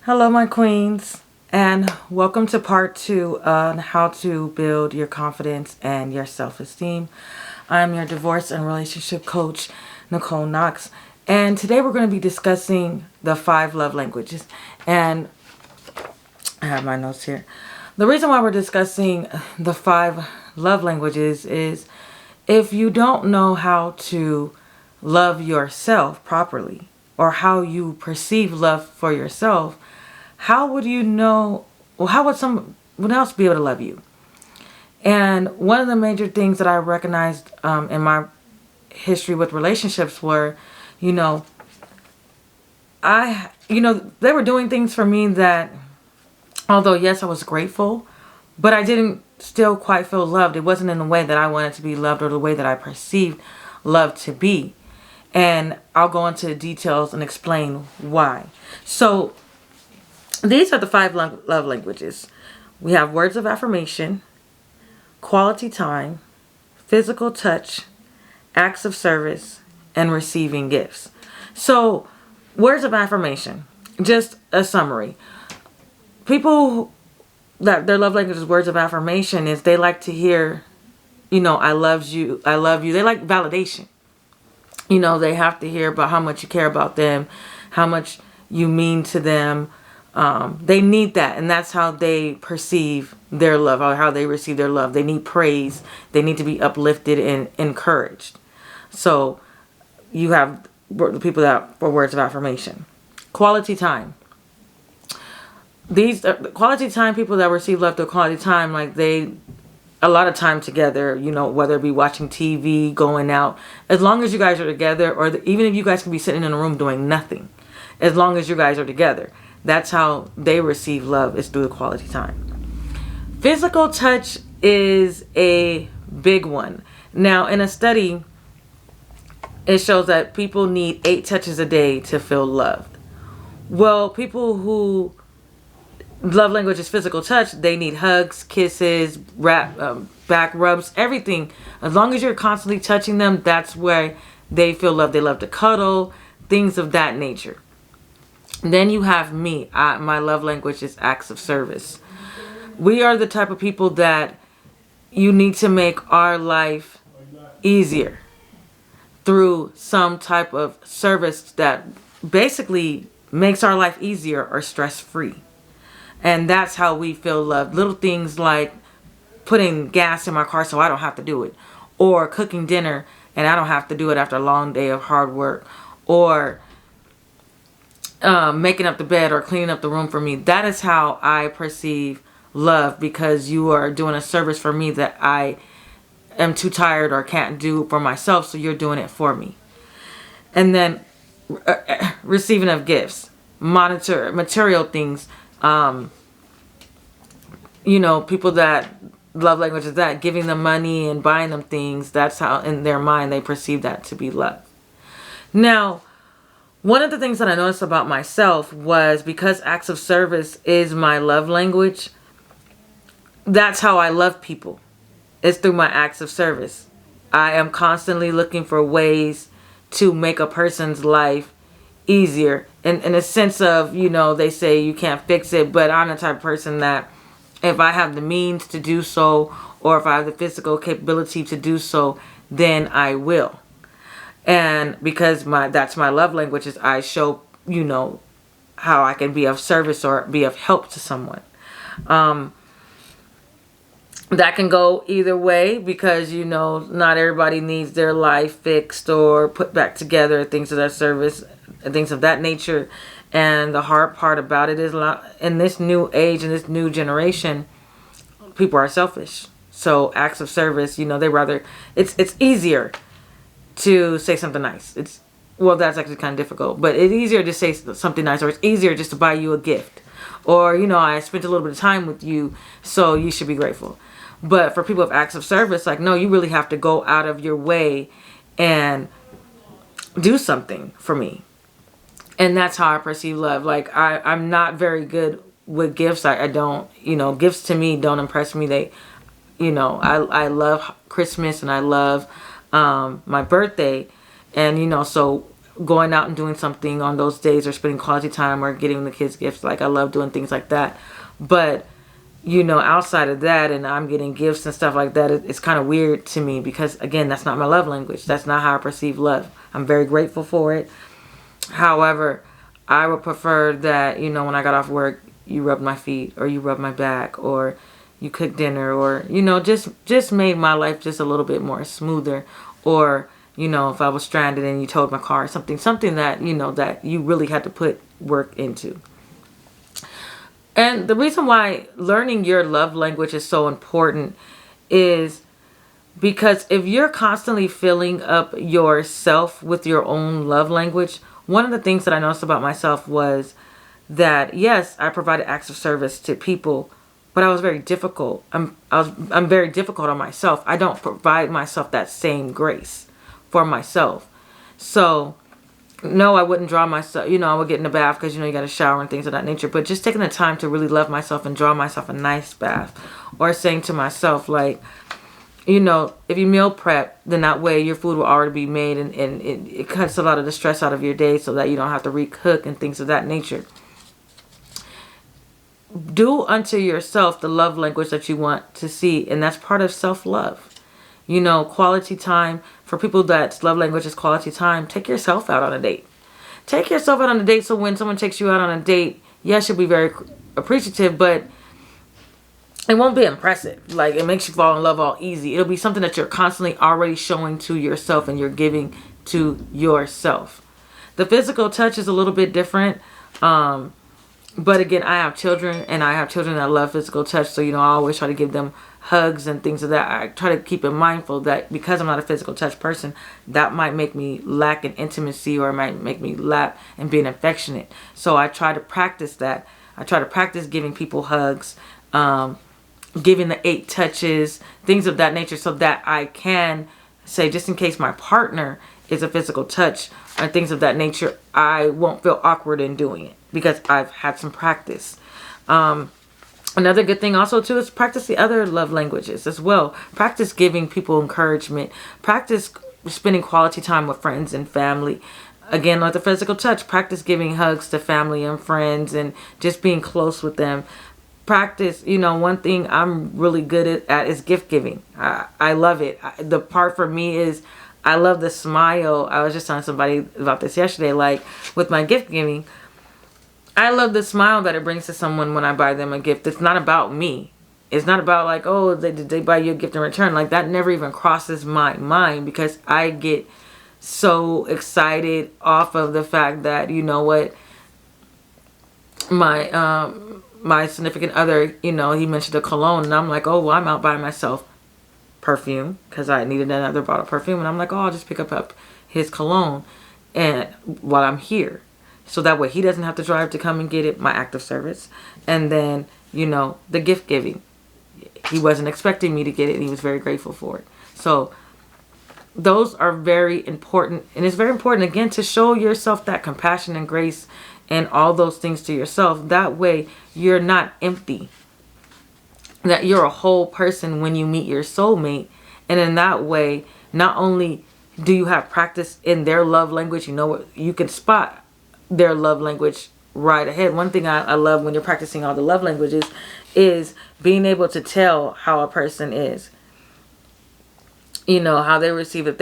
Hello, my queens, and welcome to part two on how to build your confidence and your self-esteem. I'm your divorce and relationship coach, Nicole Knox, and today we're going to be discussing the 5 love languages. And I have my notes here. The reason why we're discussing the 5 love languages is if you don't know how to love yourself properly or how you perceive love for yourself, how would you know, well, how would someone else be able to love you? And one of the major things that I recognized in my history with relationships were, you know, they were doing things for me that, although yes, I was grateful, but I didn't still quite feel loved. It wasn't in the way that I wanted to be loved or the way that I perceived love to be. And I'll go into details and explain why. So these are the 5 love languages. We have words of affirmation, quality time, physical touch, acts of service, and receiving gifts. So, words of affirmation, just a summary. People that their love language is words of affirmation is they like to hear, I love you, I love you. They like validation. They have to hear about how much you care about them, how much you mean to them. They need that, and that's how they perceive their love, or how they receive their love. They need praise. They need to be uplifted and encouraged. So you have the people that for words of affirmation. Quality time. These are quality time people that receive love through quality time, like a lot of time together, whether it be watching TV, going out, as long as you guys are together, or even if you guys can be sitting in a room doing nothing, as long as you guys are together. That's how they receive love, is through the quality time. Physical touch is a big one. Now, in a study, it shows that people need 8 touches a day to feel loved. Well, people who love language is physical touch, they need hugs, kisses, back rubs, everything. As long as you're constantly touching them, that's where they feel love. They love to cuddle, things of that nature. Then you have me. My love language is acts of service. We are the type of people that you need to make our life easier through some type of service that basically makes our life easier or stress-free. And that's how we feel loved. Little things like putting gas in my car so I don't have to do it, or cooking dinner and I don't have to do it after a long day of hard work, or making up the bed or cleaning up the room for me. That is how I perceive love, because you are doing a service for me that I am too tired or can't do for myself, so you're doing it for me. And then receiving of gifts, material things. People that love language is that, giving them money and buying them things. That's how in their mind they perceive that to be love. Now, one of the things that I noticed about myself was, because acts of service is my love language, that's how I love people. It's through my acts of service. I am constantly looking for ways to make a person's life easier. In a sense of, they say you can't fix it, but I'm the type of person that if I have the means to do so, or if I have the physical capability to do so, then I will. And because that's my love language, is I show, how I can be of service or be of help to someone. That can go either way, because, not everybody needs their life fixed or put back together, things of that service, things of that nature. And the hard part about it is, in this new age, in this new generation, people are selfish. So acts of service, it's easier to say something nice. That's actually kind of difficult, but it's easier to say something nice, or it's easier just to buy you a gift, or I spent a little bit of time with you, so you should be grateful. But for people with acts of service, no, you really have to go out of your way and do something for me. And that's how I perceive love. I'm not very good with gifts. I don't, gifts to me don't impress me. I love Christmas, and I love my birthday. And, so going out and doing something on those days, or spending quality time, or getting the kids gifts. Like, I love doing things like that. But, you know, outside of that, and I'm getting gifts and stuff like that, it's kind of weird to me, because, again, that's not my love language. That's not how I perceive love. I'm very grateful for it. However, I would prefer that, you know, when I got off work, you rubbed my feet, or you rubbed my back, or you cooked dinner, or, you know, just made my life just a little bit more smoother. Or, you know, if I was stranded and you towed my car, something that, you know, that you really had to put work into. And the reason why learning your love language is so important is because if you're constantly filling up yourself with your own love language, one of the things that I noticed about myself was that, yes, I provided acts of service to people, but I was very difficult. I'm very difficult on myself. I don't provide myself that same grace for myself. So, no, I wouldn't draw myself, you know, I would get in the bath because, you know, you got to shower and things of that nature. But just taking the time to really love myself and draw myself a nice bath. Or saying to myself, like, you know, if you meal prep, then that way your food will already be made, and it cuts a lot of the stress out of your day, so that you don't have to recook and things of that nature. Do unto yourself the love language that you want to see, and that's part of self-love. You know, quality time. For people that's love language is quality time, take yourself out on a date. Take yourself out on a date, so when someone takes you out on a date, yes, you'll be very appreciative, but it won't be impressive. Like, it makes you fall in love all easy. It'll be something that you're constantly already showing to yourself, and you're giving to yourself. The physical touch is a little bit different. But again, I have children, and I have children that love physical touch. So, you know, I always try to give them hugs and things of that. I try to keep it mindful that because I'm not a physical touch person, that might make me lack in intimacy, or it might make me lack in being affectionate. So I try to practice that. I try to practice giving people hugs, giving the 8 touches, things of that nature, so that I can say, just in case my partner is a physical touch or things of that nature, I won't feel awkward in doing it because I've had some practice. Another good thing also too is practice the other love languages as well. Practice giving people encouragement. Practice spending quality time with friends and family. Again, like the physical touch, practice giving hugs to family and friends and just being close with them. Practice, you know, one thing I'm really good at is gift giving. I love it. The part for me is I love the smile. I was just telling somebody about this yesterday, like with my gift giving, I love the smile that it brings to someone when I buy them a gift. It's not about me. It's not about like, oh, did they buy you a gift in return? Like, that never even crosses my mind, because I get so excited off of the fact that, you know what, my significant other, you know, he mentioned a cologne, and I'm like, oh, well, I'm out buying myself perfume because I needed another bottle of perfume, and I'm like, oh, I'll just pick up his cologne and while I'm here. So that way he doesn't have to drive to come and get it, my act of service. And then, you know, the gift giving. He wasn't expecting me to get it, and he was very grateful for it. So those are very important. And it's very important, again, to show yourself that compassion and grace and all those things to yourself. That way you're not empty. That you're a whole person when you meet your soulmate. And in that way, not only do you have practice in their love language, you know what, you can spot their love language right ahead. One thing I love when you're practicing all the love languages is being able to tell how a person is. You know, how they receive it.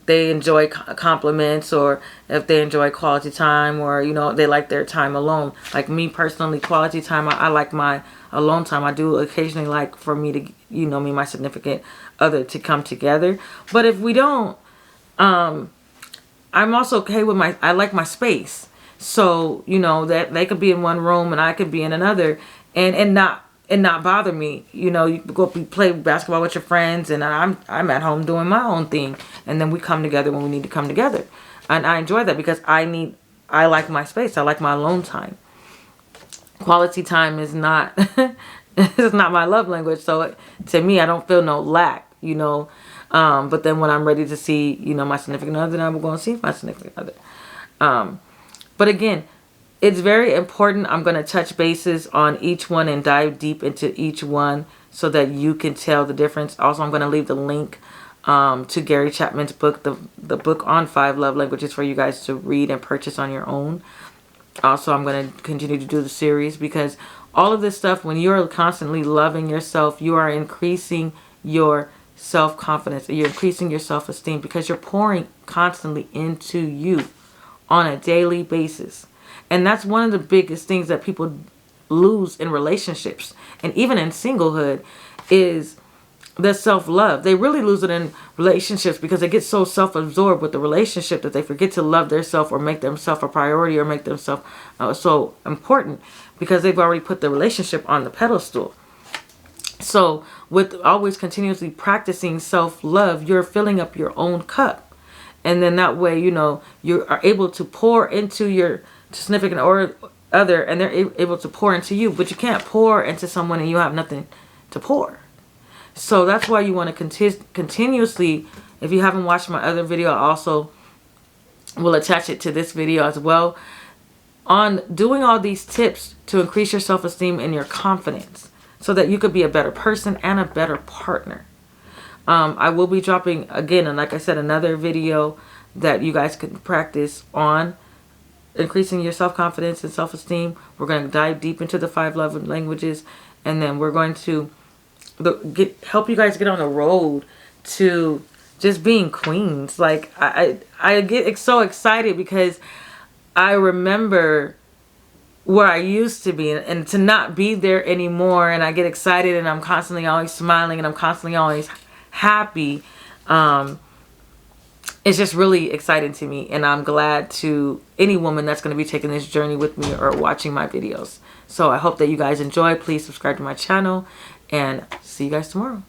They enjoy compliments, or if they enjoy quality time, or, you know, they like their time alone. Like me personally, quality time, I like my alone time. I do occasionally like for me to, you know, me and my significant other to come together. But if we don't, I'm also okay with I like my space. So, you know, that they could be in one room and I could be in another, and not bother me. You know, you go play basketball with your friends, and I'm at home doing my own thing, and then we come together when we need to come together. And I enjoy that because I like my space. I like my alone time. Quality time is not it's not my love language. So to me, I don't feel no lack, you know. But then when I'm ready to see, you know, my significant other, then I'm going to see my significant other. But again, it's very important. I'm going to touch bases on each one and dive deep into each one so that you can tell the difference. Also, I'm going to leave the link to Gary Chapman's book, the book on 5 love languages for you guys to read and purchase on your own. Also, I'm going to continue to do the series, because all of this stuff, when you're constantly loving yourself, you are increasing your self-confidence. You're increasing your self-esteem, because you're pouring constantly into you on a daily basis. And that's one of the biggest things that people lose in relationships and even in singlehood, is the self-love. They really lose it in relationships because they get so self-absorbed with the relationship that they forget to love themselves or make themselves a priority or make themselves so important, because they've already put the relationship on the pedestal. So with always continuously practicing self-love, you're filling up your own cup. And then that way, you know, you are able to pour into your significant or other, and they're able to pour into you. But you can't pour into someone and you have nothing to pour. So that's why you want to continuously, if you haven't watched my other video, I also will attach it to this video as well, on doing all these tips to increase your self-esteem and your confidence, so that you could be a better person and a better partner. I will be dropping, again, and like I said, another video that you guys can practice on increasing your self-confidence and self-esteem. We're going to dive deep into the 5 love languages, and then we're going to help you guys get on the road to just being queens. Like, I get so excited because I remember where I used to be, and to not be there anymore. And I get excited, and I'm constantly always smiling, and I'm constantly always happy. It's just really exciting to me, and I'm glad to any woman that's going to be taking this journey with me or watching my videos. So I hope that you guys enjoy. Please subscribe to my channel, and see you guys tomorrow.